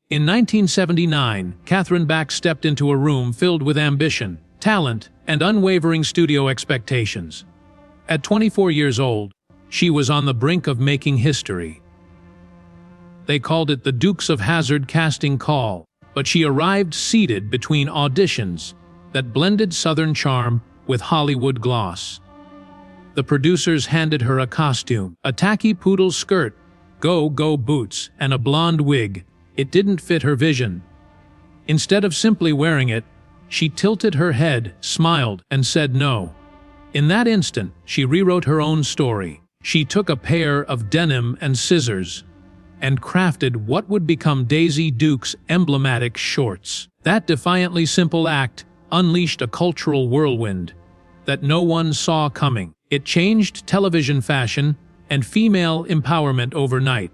In 1979, Catherine Bach stepped into a room filled with ambition, talent, and unwavering studio expectations. At 24 years old, she was on the brink of making history. They called it the Dukes of Hazzard casting call, but she arrived seated between auditions that blended Southern charm with Hollywood gloss. The producers handed her a costume, a tacky poodle skirt, go-go boots, and a blonde wig. It didn't fit her vision. Instead of simply wearing it, she tilted her head, smiled, and said no. In that instant, she rewrote her own story. She took a pair of denim and scissors and crafted what would become Daisy Duke's emblematic shorts. That defiantly simple act unleashed a cultural whirlwind that no one saw coming. It changed television fashion and female empowerment overnight.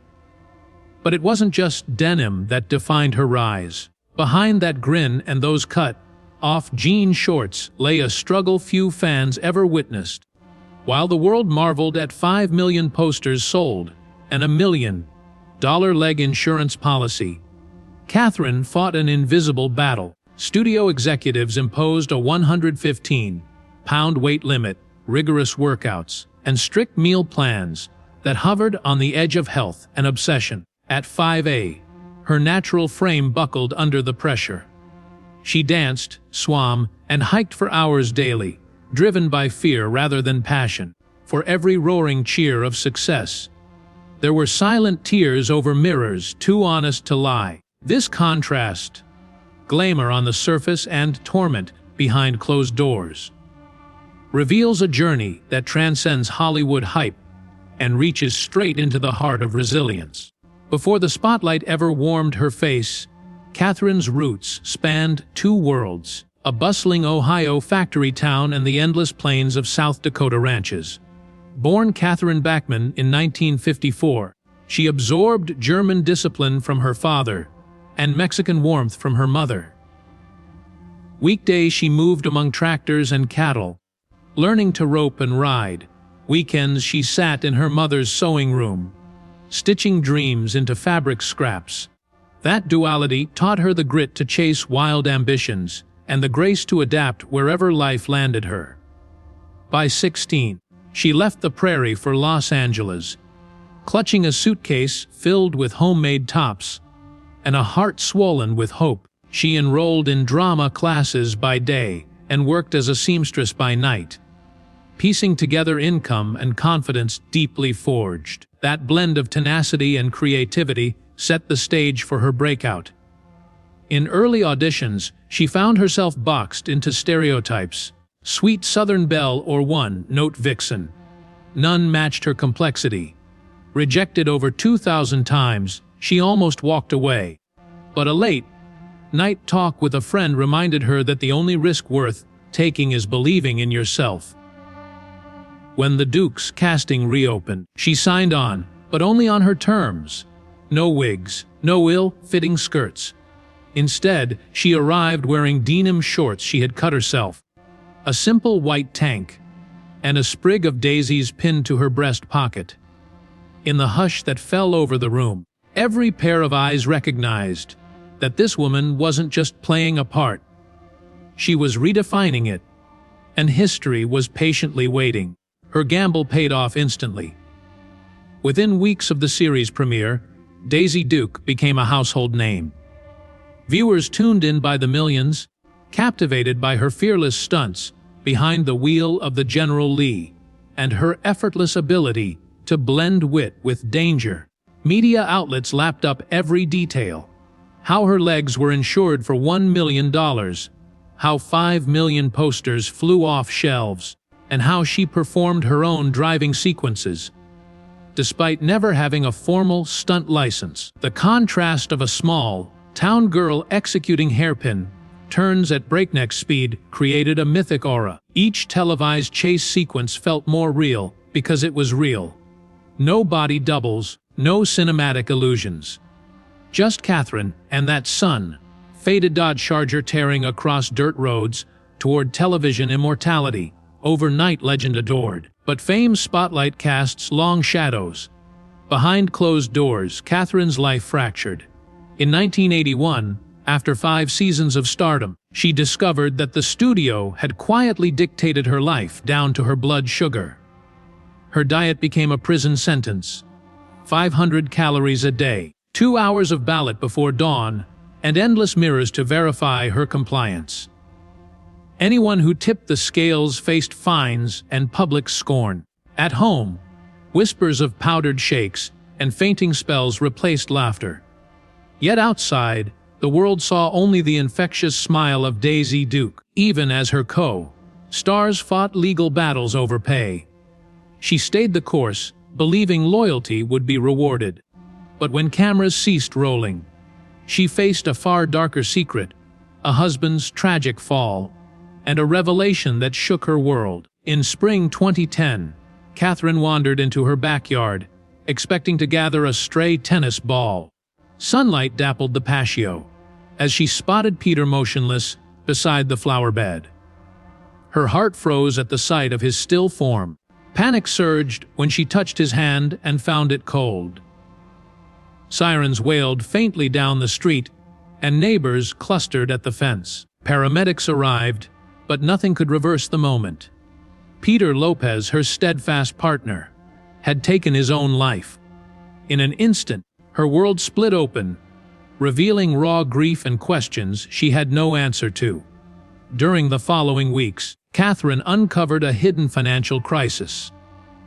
But it wasn't just denim that defined her rise. Behind that grin and those cut-off jean shorts lay a struggle few fans ever witnessed. While the world marveled at 5 million posters sold and $1 million leg insurance policy, Catherine fought an invisible battle. Studio executives imposed a 115-pound weight limit, rigorous workouts, and strict meal plans that hovered on the edge of health and obsession. At 5'A", her natural frame buckled under the pressure. She danced, swam, and hiked for hours daily, driven by fear rather than passion. For every roaring cheer of success, there were silent tears over mirrors too honest to lie. This contrast, glamour on the surface and torment behind closed doors, reveals a journey that transcends Hollywood hype and reaches straight into the heart of resilience. Before the spotlight ever warmed her face, Catherine's roots spanned two worlds: a bustling Ohio factory town and the endless plains of South Dakota ranches. Born Catherine Bachmann in 1954, she absorbed German discipline from her father and Mexican warmth from her mother. Weekdays she moved among tractors and cattle, learning to rope and ride. Weekends she sat in her mother's sewing room, stitching dreams into fabric scraps. That duality taught her the grit to chase wild ambitions and the grace to adapt wherever life landed her. By 16, she left the prairie for Los Angeles, clutching a suitcase filled with homemade tops and a heart swollen with hope. She enrolled in drama classes by day and worked as a seamstress by night, piecing together income and confidence deeply forged. That blend of tenacity and creativity set the stage for her breakout. In early auditions, she found herself boxed into stereotypes: sweet Southern belle or one-note vixen. None matched her complexity. Rejected over 2,000 times, she almost walked away. But a late-night talk with a friend reminded her that the only risk worth taking is believing in yourself. When the Dukes casting reopened, she signed on, but only on her terms. No wigs, no ill-fitting skirts. Instead, she arrived wearing denim shorts she had cut herself, a simple white tank, and a sprig of daisies pinned to her breast pocket. In the hush that fell over the room, every pair of eyes recognized that this woman wasn't just playing a part. She was redefining it, and history was patiently waiting. Her gamble paid off instantly. Within weeks of the series premiere, Daisy Duke became a household name. Viewers tuned in by the millions, captivated by her fearless stunts behind the wheel of the General Lee, and her effortless ability to blend wit with danger. Media outlets lapped up every detail: how her legs were insured for $1 million, how 5 million posters flew off shelves, and how she performed her own driving sequences, despite never having a formal stunt license. The contrast of a small town girl executing hairpin turns at breakneck speed created a mythic aura. Each televised chase sequence felt more real because it was real. No body doubles, no cinematic illusions. Just Catherine and that sun-faded Dodge Charger tearing across dirt roads toward television immortality, overnight legend adored. But fame's spotlight casts long shadows. Behind closed doors, Catherine's life fractured. In 1981, after 5 seasons of stardom, she discovered that the studio had quietly dictated her life down to her blood sugar. Her diet became a prison sentence: 500 calories a day, 2 hours of ballot before dawn, and endless mirrors to verify her compliance. Anyone who tipped the scales faced fines and public scorn. At home, whispers of powdered shakes and fainting spells replaced laughter. Yet outside, the world saw only the infectious smile of Daisy Duke. Even as her co-stars fought legal battles over pay, she stayed the course, believing loyalty would be rewarded. But when cameras ceased rolling, she faced a far darker secret: a husband's tragic fall, and a revelation that shook her world. In spring 2010, Catherine wandered into her backyard, expecting to gather a stray tennis ball. Sunlight dappled the patio as she spotted Peter motionless beside the flower bed. Her heart froze at the sight of his still form. Panic surged when she touched his hand and found it cold. Sirens wailed faintly down the street, and neighbors clustered at the fence. Paramedics arrived, but nothing could reverse the moment. Peter Lopez, her steadfast partner, had taken his own life. In an instant, her world split open, revealing raw grief and questions she had no answer to. During the following weeks, Catherine uncovered a hidden financial crisis.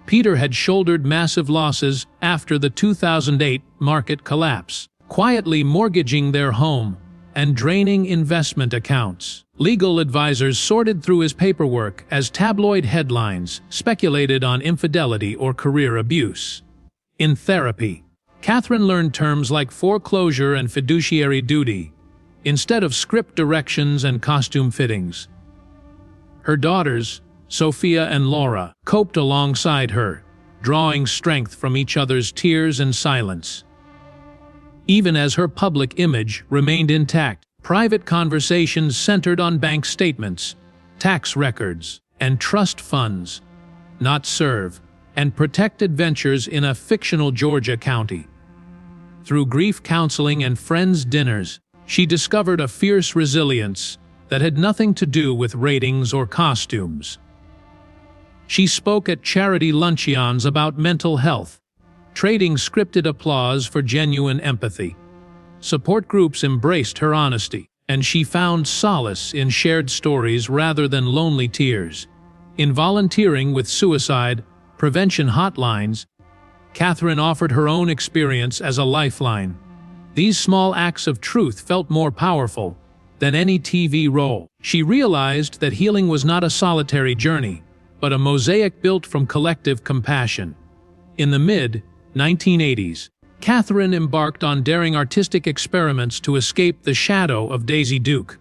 Peter had shouldered massive losses after the 2008 market collapse, quietly mortgaging their home and draining investment accounts. Legal advisors sorted through his paperwork as tabloid headlines speculated on infidelity or career abuse. In therapy, Catherine learned terms like foreclosure and fiduciary duty, instead of script directions and costume fittings. Her daughters, Sophia and Laura, coped alongside her, drawing strength from each other's tears and silence. Even as her public image remained intact, private conversations centered on bank statements, tax records, and trust funds, not serve and protected ventures in a fictional Georgia county. Through grief counseling and friends' dinners, she discovered a fierce resilience that had nothing to do with ratings or costumes. She spoke at charity luncheons about mental health, trading scripted applause for genuine empathy. Support groups embraced her honesty, and she found solace in shared stories rather than lonely tears. In volunteering with suicide prevention hotlines, Catherine offered her own experience as a lifeline. These small acts of truth felt more powerful than any TV role. She realized that healing was not a solitary journey, but a mosaic built from collective compassion. In the mid-1980s, Catherine embarked on daring artistic experiments to escape the shadow of Daisy Duke.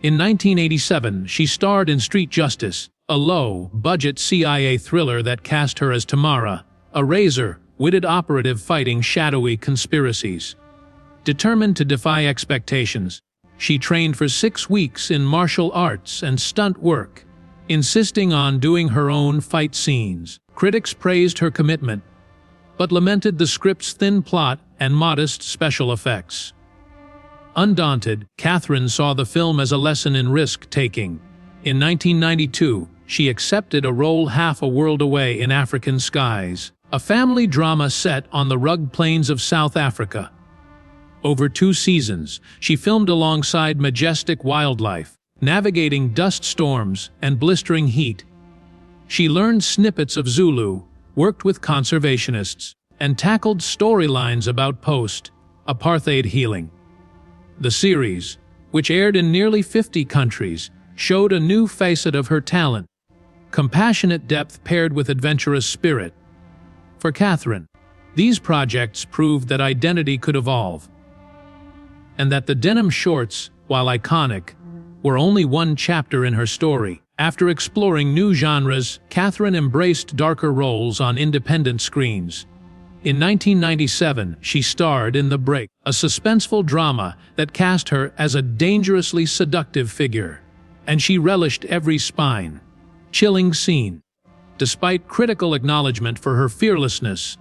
In 1987, she starred in Street Justice, a low-budget CIA thriller that cast her as Tamara, a razor-witted operative fighting shadowy conspiracies. Determined to defy expectations, she trained for 6 weeks in martial arts and stunt work, insisting on doing her own fight scenes. Critics praised her commitment, but lamented the script's thin plot and modest special effects. Undaunted, Catherine saw the film as a lesson in risk-taking. In 1992, she accepted a role half a world away in African Skies, a family drama set on the rugged plains of South Africa. Over 2 seasons, she filmed alongside majestic wildlife, navigating dust storms and blistering heat. She learned snippets of Zulu, worked with conservationists, and tackled storylines about post-apartheid healing. The series, which aired in nearly 50 countries, showed a new facet of her talent: compassionate depth paired with adventurous spirit. For Catherine, these projects proved that identity could evolve, and that the denim shorts, while iconic, were only one chapter in her story. After exploring new genres, Catherine embraced darker roles on independent screens. In 1997, she starred in The Break, a suspenseful drama that cast her as a dangerously seductive figure, and she relished every spine-chilling scene. Despite critical acknowledgement for her fearlessness,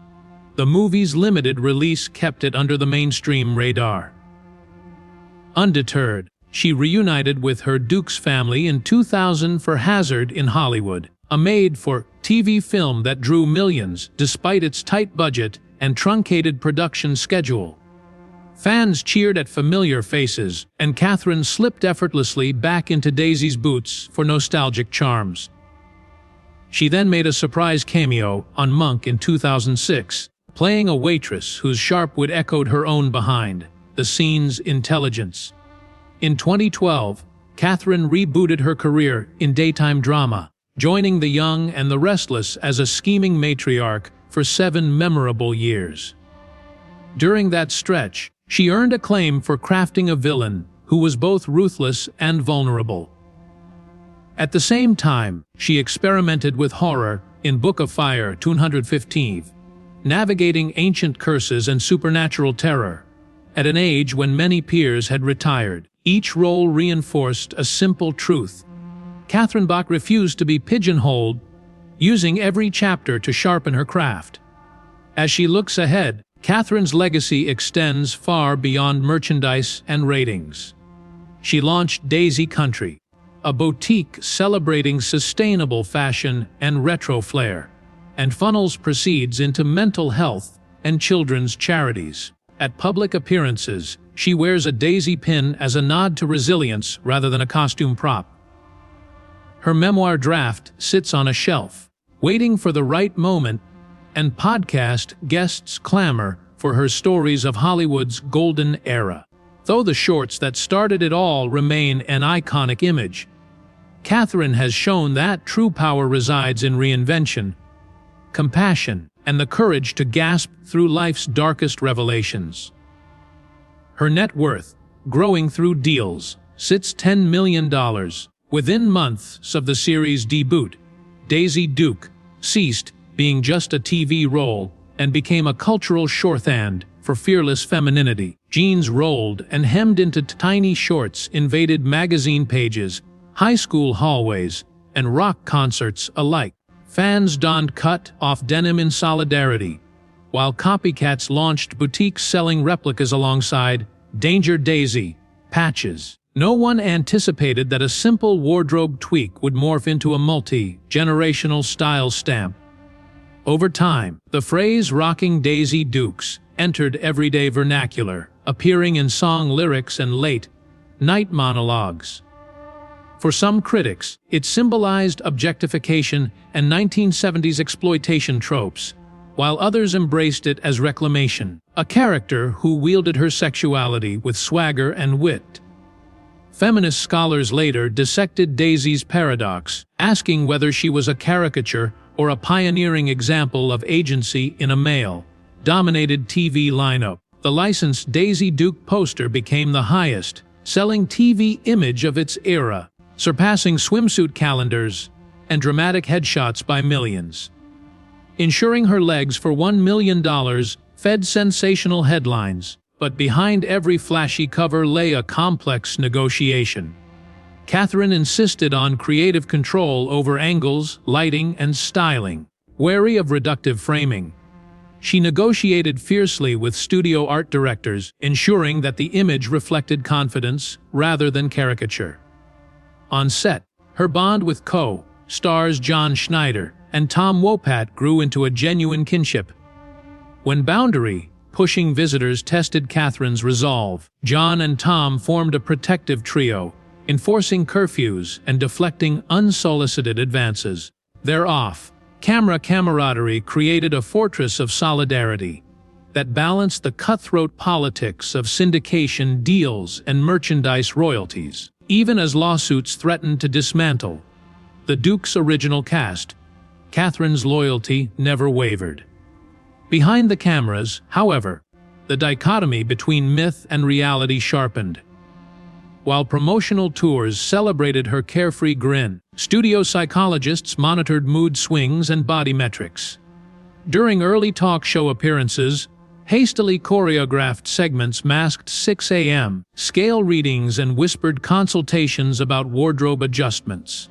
the movie's limited release kept it under the mainstream radar. Undeterred, she reunited with her Dukes family in 2000 for Hazard in Hollywood, a made-for-TV film that drew millions despite its tight budget and truncated production schedule. Fans cheered at familiar faces, and Catherine slipped effortlessly back into Daisy's boots for nostalgic charms. She then made a surprise cameo on Monk in 2006, playing a waitress whose sharp wit echoed her own behind the scenes intelligence. In 2012, Catherine rebooted her career in daytime drama, joining The Young and the Restless as a scheming matriarch for 7 memorable years. During that stretch, she earned acclaim for crafting a villain who was both ruthless and vulnerable. At the same time, she experimented with horror in Book of Fire 215, navigating ancient curses and supernatural terror. At an age when many peers had retired, each role reinforced a simple truth. Catherine Bach refused to be pigeonholed, using every chapter to sharpen her craft. As she looks ahead, Catherine's legacy extends far beyond merchandise and ratings. She launched Daisy Country, a boutique celebrating sustainable fashion and retro flair, and funnels proceeds into mental health and children's charities. At public appearances, she wears a daisy pin as a nod to resilience rather than a costume prop. Her memoir draft sits on a shelf, waiting for the right moment, and podcast guests clamor for her stories of Hollywood's golden era. Though the shorts that started it all remain an iconic image, Catherine has shown that true power resides in reinvention, compassion, and the courage to gasp through life's darkest revelations. Her net worth, growing through deals, sits $10 million. Within months of the series' debut, Daisy Duke ceased being just a TV role and became a cultural shorthand for fearless femininity. Jeans rolled and hemmed into tiny shorts invaded magazine pages, high school hallways, and rock concerts alike. Fans donned cut-off denim in solidarity, while copycats launched boutiques selling replicas alongside Danger Daisy patches. No one anticipated that a simple wardrobe tweak would morph into a multi-generational style stamp. Over time, the phrase "rocking Daisy Dukes" entered everyday vernacular, appearing in song lyrics and late-night monologues. For some critics, it symbolized objectification and 1970s exploitation tropes, while others embraced it as reclamation, a character who wielded her sexuality with swagger and wit. Feminist scholars later dissected Daisy's paradox, asking whether she was a caricature or a pioneering example of agency in a male-dominated TV lineup. The licensed Daisy Duke poster became the highest-selling TV image of its era, surpassing swimsuit calendars and dramatic headshots by millions. Ensuring her legs for $1 million fed sensational headlines, but behind every flashy cover lay a complex negotiation. Catherine insisted on creative control over angles, lighting, and styling. Wary of reductive framing, she negotiated fiercely with studio art directors, ensuring that the image reflected confidence rather than caricature. On set, her bond with co-stars John Schneider and Tom Wopat grew into a genuine kinship. When boundary-pushing visitors tested Catherine's resolve, John and Tom formed a protective trio, enforcing curfews and deflecting unsolicited advances. Their off-camera camaraderie created a fortress of solidarity that balanced the cutthroat politics of syndication deals and merchandise royalties. Even as lawsuits threatened to dismantle the Duke's original cast, Catherine's loyalty never wavered. Behind the cameras, however, the dichotomy between myth and reality sharpened. While promotional tours celebrated her carefree grin, studio psychologists monitored mood swings and body metrics. During early talk show appearances, hastily choreographed segments masked 6 a.m. scale readings and whispered consultations about wardrobe adjustments.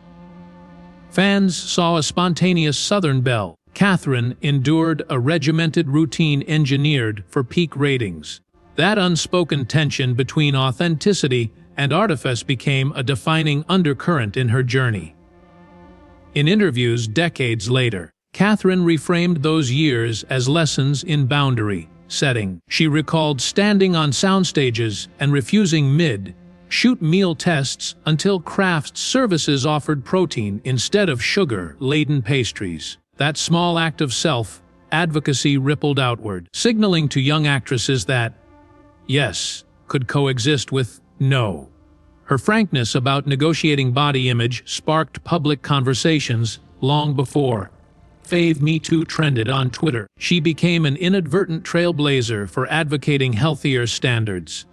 Fans saw a spontaneous Southern belle, Catherine endured a regimented routine engineered for peak ratings. That unspoken tension between authenticity and artifice became a defining undercurrent in her journey. In interviews decades later, Catherine reframed those years as lessons in boundary setting. She recalled standing on soundstages and refusing mid-shoot meal tests until craft services offered protein instead of sugar-laden pastries. That small act of self-advocacy rippled outward, signaling to young actresses that yes could coexist with no. Her frankness about negotiating body image sparked public conversations long before Fave Me Too trended on Twitter. She became an inadvertent trailblazer for advocating healthier standards.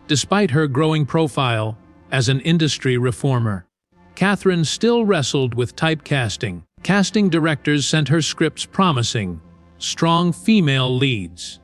Despite her growing profile as an industry reformer, Catherine still wrestled with typecasting. Casting directors sent her scripts promising strong female leads,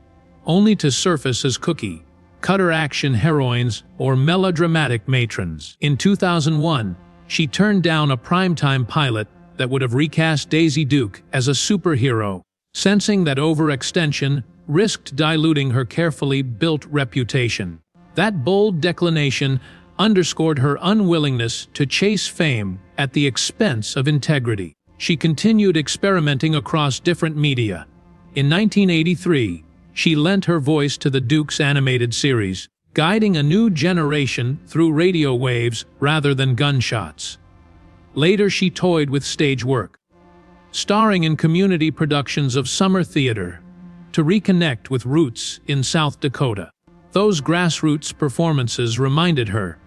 only to surface as cookie-cutter action heroines or melodramatic matrons. In 2001, she turned down a primetime pilot that would have recast Daisy Duke as a superhero, sensing that overextension risked diluting her carefully built reputation. That bold declination underscored her unwillingness to chase fame at the expense of integrity. She continued experimenting across different media. In 1983, she lent her voice to the Duke's animated series, guiding a new generation through radio waves rather than gunshots. Later she toyed with stage work, starring in community productions of summer theater, to reconnect with roots in South Dakota. Those grassroots performances reminded her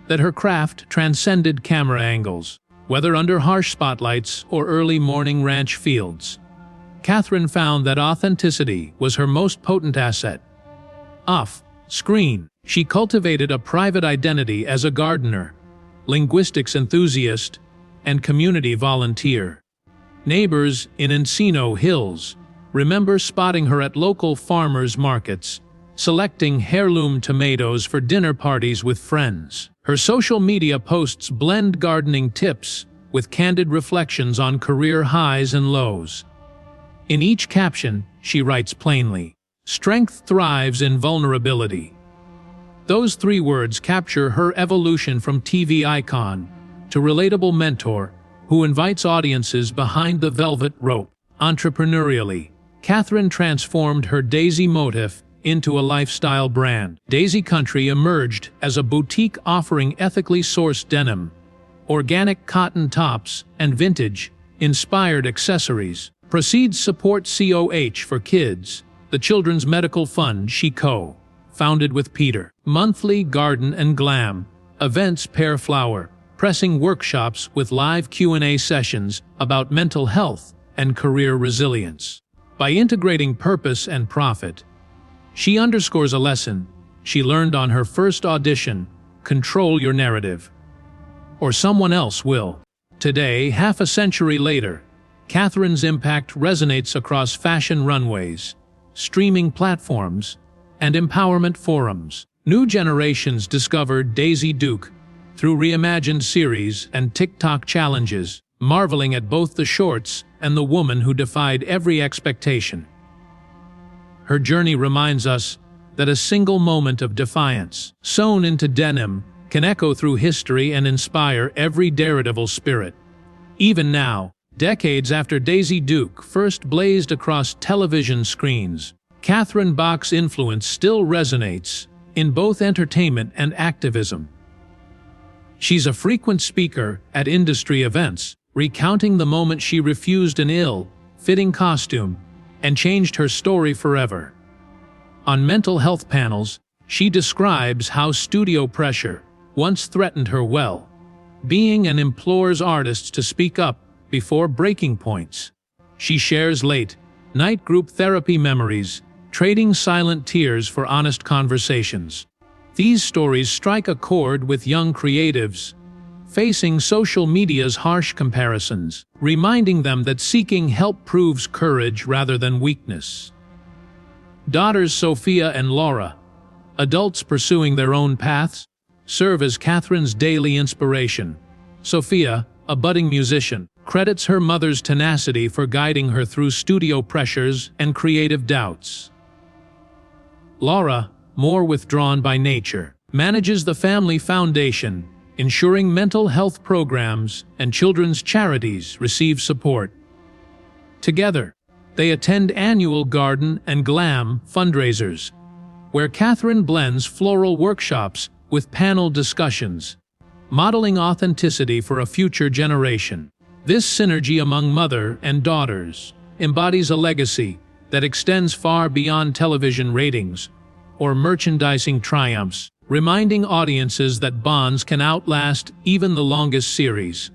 that her craft transcended camera angles, whether under harsh spotlights or early morning ranch fields. Catherine found that authenticity was her most potent asset. Off-screen, she cultivated a private identity as a gardener, linguistics enthusiast, and community volunteer. Neighbors in Encino Hills remember spotting her at local farmers' markets, selecting heirloom tomatoes for dinner parties with friends. Her social media posts blend gardening tips with candid reflections on career highs and lows. In each caption, she writes plainly, "Strength thrives in vulnerability." Those 3 words capture her evolution from TV icon to relatable mentor who invites audiences behind the velvet rope. Entrepreneurially, Catherine transformed her Daisy motif into a lifestyle brand. Daisy Country emerged as a boutique offering ethically sourced denim, organic cotton tops, and vintage-inspired accessories. Proceeds support COH for Kids, the children's medical fund she co-founded with Peter. Monthly Garden and Glam events pair flower pressing workshops with live Q&A sessions about mental health and career resilience. By integrating purpose and profit, she underscores a lesson she learned on her first audition: control your narrative, or someone else will. Today, half a century later, Catherine's impact resonates across fashion runways, streaming platforms, and empowerment forums. New generations discover Daisy Duke through reimagined series and TikTok challenges, marveling at both the shorts and the woman who defied every expectation. Her journey reminds us that a single moment of defiance, sewn into denim, can echo through history and inspire every daredevil spirit. Even now, decades after Daisy Duke first blazed across television screens, Catherine Bach's influence still resonates in both entertainment and activism. She's a frequent speaker at industry events, recounting the moment she refused an ill-fitting costume and changed her story forever. On mental health panels, she describes how studio pressure once threatened her well-being and implores artists to speak up before breaking points. She shares late-night group therapy memories, trading silent tears for honest conversations. These stories strike a chord with young creatives facing social media's harsh comparisons, reminding them that seeking help proves courage rather than weakness. Daughters Sophia and Laura, adults pursuing their own paths, serve as Catherine's daily inspiration. Sophia, a budding musician, credits her mother's tenacity for guiding her through studio pressures and creative doubts. Laura, more withdrawn by nature, manages the family foundation, ensuring mental health programs and children's charities receive support. Together, they attend annual garden and glam fundraisers, where Catherine blends floral workshops with panel discussions, modeling authenticity for a future generation. This synergy among mother and daughters embodies a legacy that extends far beyond television ratings or merchandising triumphs, reminding audiences that bonds can outlast even the longest series.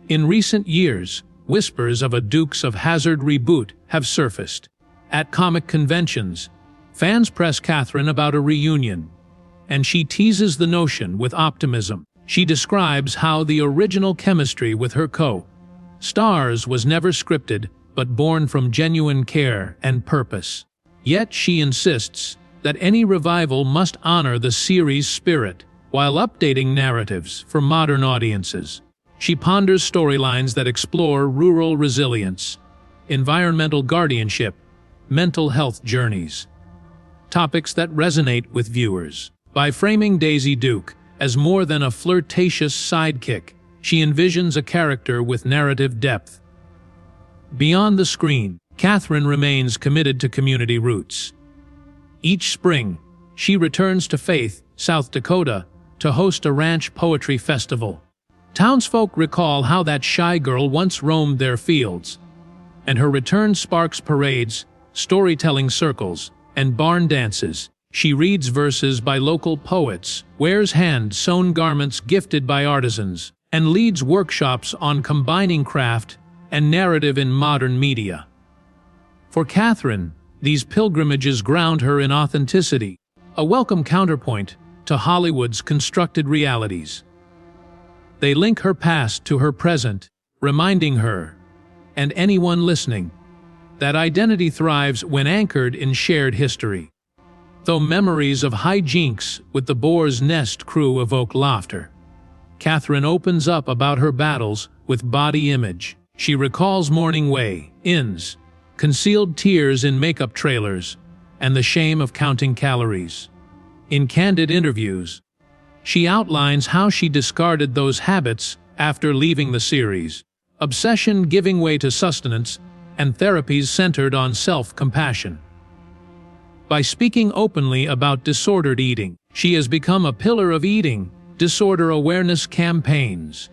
In recent years, whispers of a Dukes of Hazzard reboot have surfaced. At comic conventions, fans press Catherine about a reunion, and she teases the notion with optimism. She describes how the original chemistry with her co-stars was never scripted, but born from genuine care and purpose. Yet she insists that any revival must honor the series' spirit, while updating narratives for modern audiences. She ponders storylines that explore rural resilience, environmental guardianship, mental health journeys, topics that resonate with viewers. By framing Daisy Duke as more than a flirtatious sidekick, she envisions a character with narrative depth. Beyond the screen, Catherine remains committed to community roots. Each spring, she returns to Faith, South Dakota, to host a ranch poetry festival. Townsfolk recall how that shy girl once roamed their fields, and her return sparks parades, storytelling circles, and barn dances. She reads verses by local poets, wears hand-sewn garments gifted by artisans, and leads workshops on combining craft and narrative in modern media. For Catherine, these pilgrimages ground her in authenticity, a welcome counterpoint to Hollywood's constructed realities. They link her past to her present, reminding her, and anyone listening, that identity thrives when anchored in shared history. Though memories of hijinks with the Boar's Nest crew evoke laughter, Catherine opens up about her battles with body image. She recalls morning weigh-ins, concealed tears in makeup trailers, and the shame of counting calories. In candid interviews, she outlines how she discarded those habits after leaving the series, obsession giving way to sustenance, and therapies centered on self-compassion. By speaking openly about disordered eating, she has become a pillar of eating disorder awareness campaigns.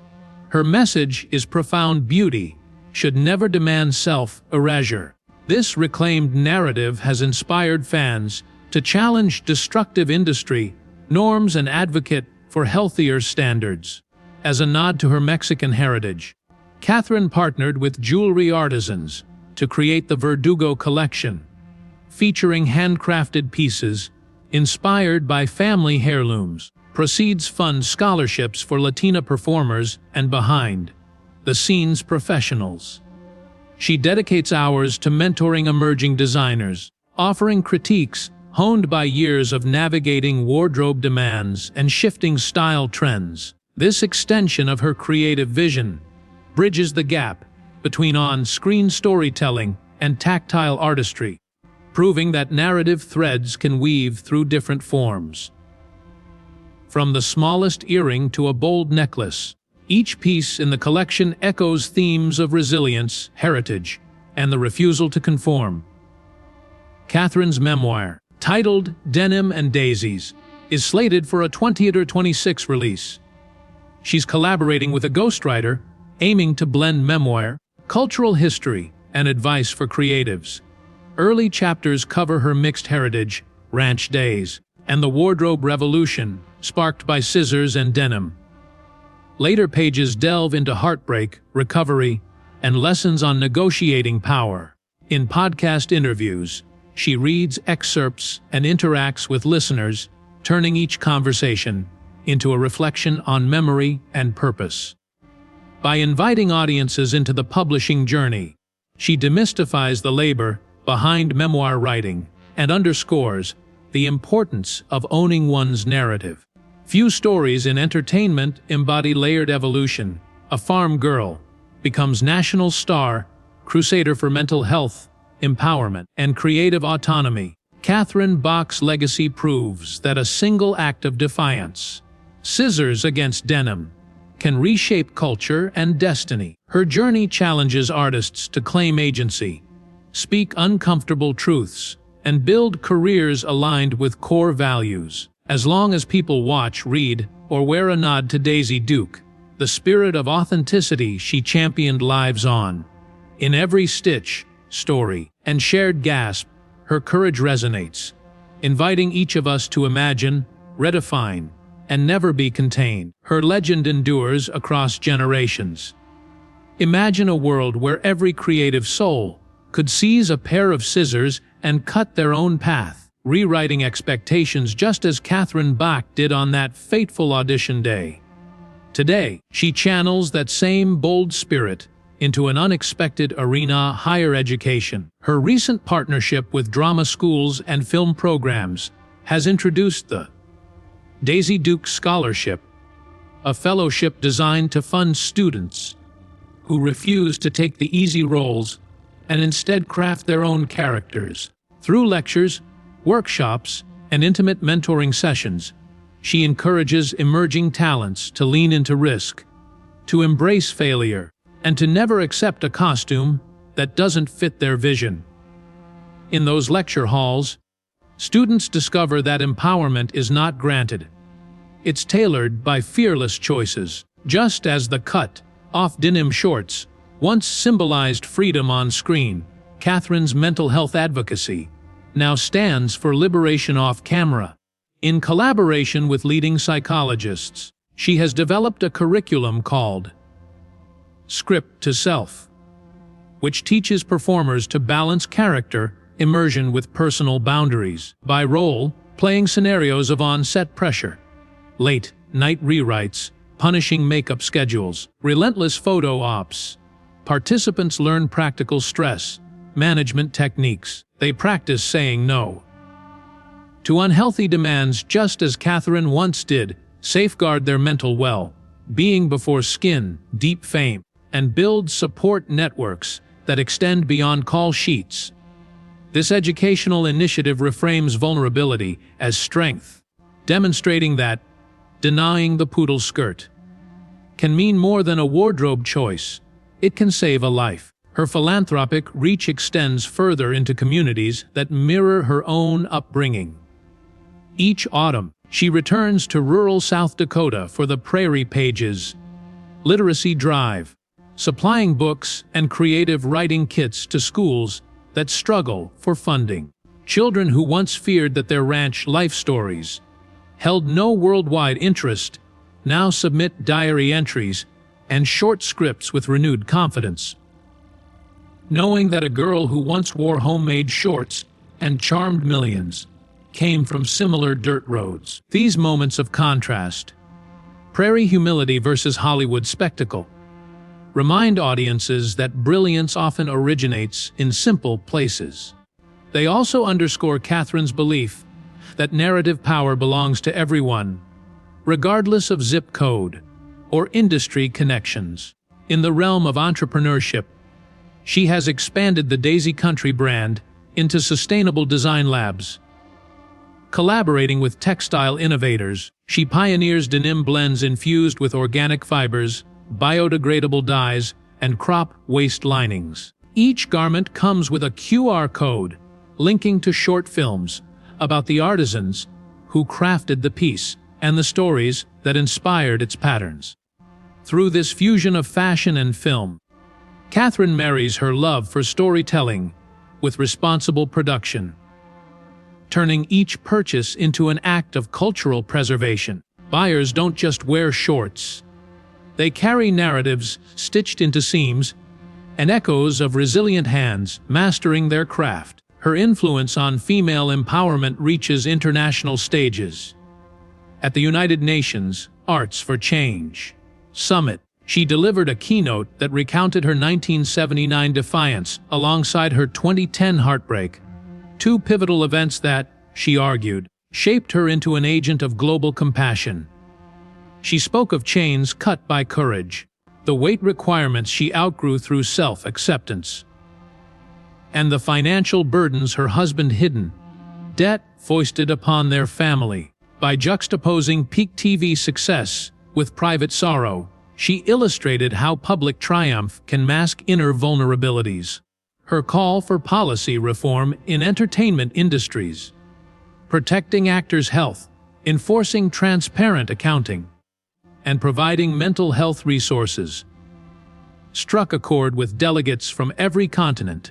Her message is profound: beauty should never demand self-erasure. This reclaimed narrative has inspired fans to challenge destructive industry norms and advocate for healthier standards. As a nod to her Mexican heritage, Catherine partnered with jewelry artisans to create the Verdugo collection, featuring handcrafted pieces inspired by family heirlooms. Proceeds fund scholarships for Latina performers and behind-the-scenes professionals. She dedicates hours to mentoring emerging designers, offering critiques honed by years of navigating wardrobe demands and shifting style trends. This extension of her creative vision bridges the gap between on-screen storytelling and tactile artistry, proving that narrative threads can weave through different forms. From the smallest earring to a bold necklace, each piece in the collection echoes themes of resilience, heritage, and the refusal to conform. Catherine's memoir, titled Denim and Daisies, is slated for a 2026 release. She's collaborating with a ghostwriter, aiming to blend memoir, cultural history, and advice for creatives. Early chapters cover her mixed heritage, ranch days, and the wardrobe revolution sparked by scissors and denim. Later pages delve into heartbreak, recovery, and lessons on negotiating power. In podcast interviews, she reads excerpts and interacts with listeners, turning each conversation into a reflection on memory and purpose. By inviting audiences into the publishing journey, she demystifies the labor behind memoir writing and underscores the importance of owning one's narrative. Few stories in entertainment embody layered evolution. A farm girl, becomes national star, crusader for mental health, empowerment, and creative autonomy. Catherine Bach's legacy proves that a single act of defiance, scissors against denim, can reshape culture and destiny. Her journey challenges artists to claim agency, speak uncomfortable truths, and build careers aligned with core values. As long as people watch, read, or wear a nod to Daisy Duke, the spirit of authenticity she championed lives on. In every stitch, story, and shared gasp, her courage resonates, inviting each of us to imagine, redefine, and never be contained. Her legend endures across generations. Imagine a world where every creative soul could seize a pair of scissors and cut their own path, rewriting expectations just as Catherine Bach did on that fateful audition day. Today, she channels that same bold spirit into an unexpected arena: higher education. Her recent partnership with drama schools and film programs has introduced the Daisy Duke Scholarship, a fellowship designed to fund students who refuse to take the easy roles and instead craft their own characters. Through lectures, workshops, and intimate mentoring sessions, she encourages emerging talents to lean into risk, to embrace failure, and to never accept a costume that doesn't fit their vision. In those lecture halls, students discover that empowerment is not granted. It's tailored by fearless choices. Just as the cut-off denim shorts once symbolized freedom on screen, Catherine's mental health advocacy now stands for liberation off camera. In collaboration with leading psychologists, she has developed a curriculum called Script to Self, which teaches performers to balance character immersion with personal boundaries by role-playing scenarios of on-set pressure, late-night rewrites, punishing makeup schedules, relentless photo ops. Participants learn practical stress management techniques. They practice saying no to unhealthy demands just as Catherine once did, safeguard their mental well-being before skin-deep fame, and build support networks that extend beyond call sheets. This educational initiative reframes vulnerability as strength, demonstrating that denying the poodle skirt can mean more than a wardrobe choice. It can save a life. Her philanthropic reach extends further into communities that mirror her own upbringing. Each autumn, she returns to rural South Dakota for the Prairie Pages Literacy Drive, supplying books and creative writing kits to schools that struggle for funding. Children who once feared that their ranch life stories held no worldwide interest now submit diary entries and short scripts with renewed confidence, knowing that a girl who once wore homemade shorts and charmed millions came from similar dirt roads. These moments of contrast, prairie humility versus Hollywood spectacle, remind audiences that brilliance often originates in simple places. They also underscore Catherine's belief that narrative power belongs to everyone, regardless of zip code or industry connections. In the realm of entrepreneurship, she has expanded the Daisy Country brand into sustainable design labs. Collaborating with textile innovators, she pioneers denim blends infused with organic fibers, biodegradable dyes, and crop waste linings. Each garment comes with a QR code linking to short films about the artisans who crafted the piece and the stories that inspired its patterns. Through this fusion of fashion and film, Catherine marries her love for storytelling with responsible production, turning each purchase into an act of cultural preservation. Buyers don't just wear shorts. They carry narratives stitched into seams and echoes of resilient hands mastering their craft. Her influence on female empowerment reaches international stages. At the United Nations Arts for Change Summit, she delivered a keynote that recounted her 1979 defiance alongside her 2010 heartbreak, two pivotal events that, she argued, shaped her into an agent of global compassion. She spoke of chains cut by courage, the weight requirements she outgrew through self-acceptance, and the financial burdens her husband hidden, debt foisted upon their family. By juxtaposing peak TV success with private sorrow, she illustrated how public triumph can mask inner vulnerabilities. Her call for policy reform in entertainment industries, protecting actors' health, enforcing transparent accounting, and providing mental health resources, struck a chord with delegates from every continent.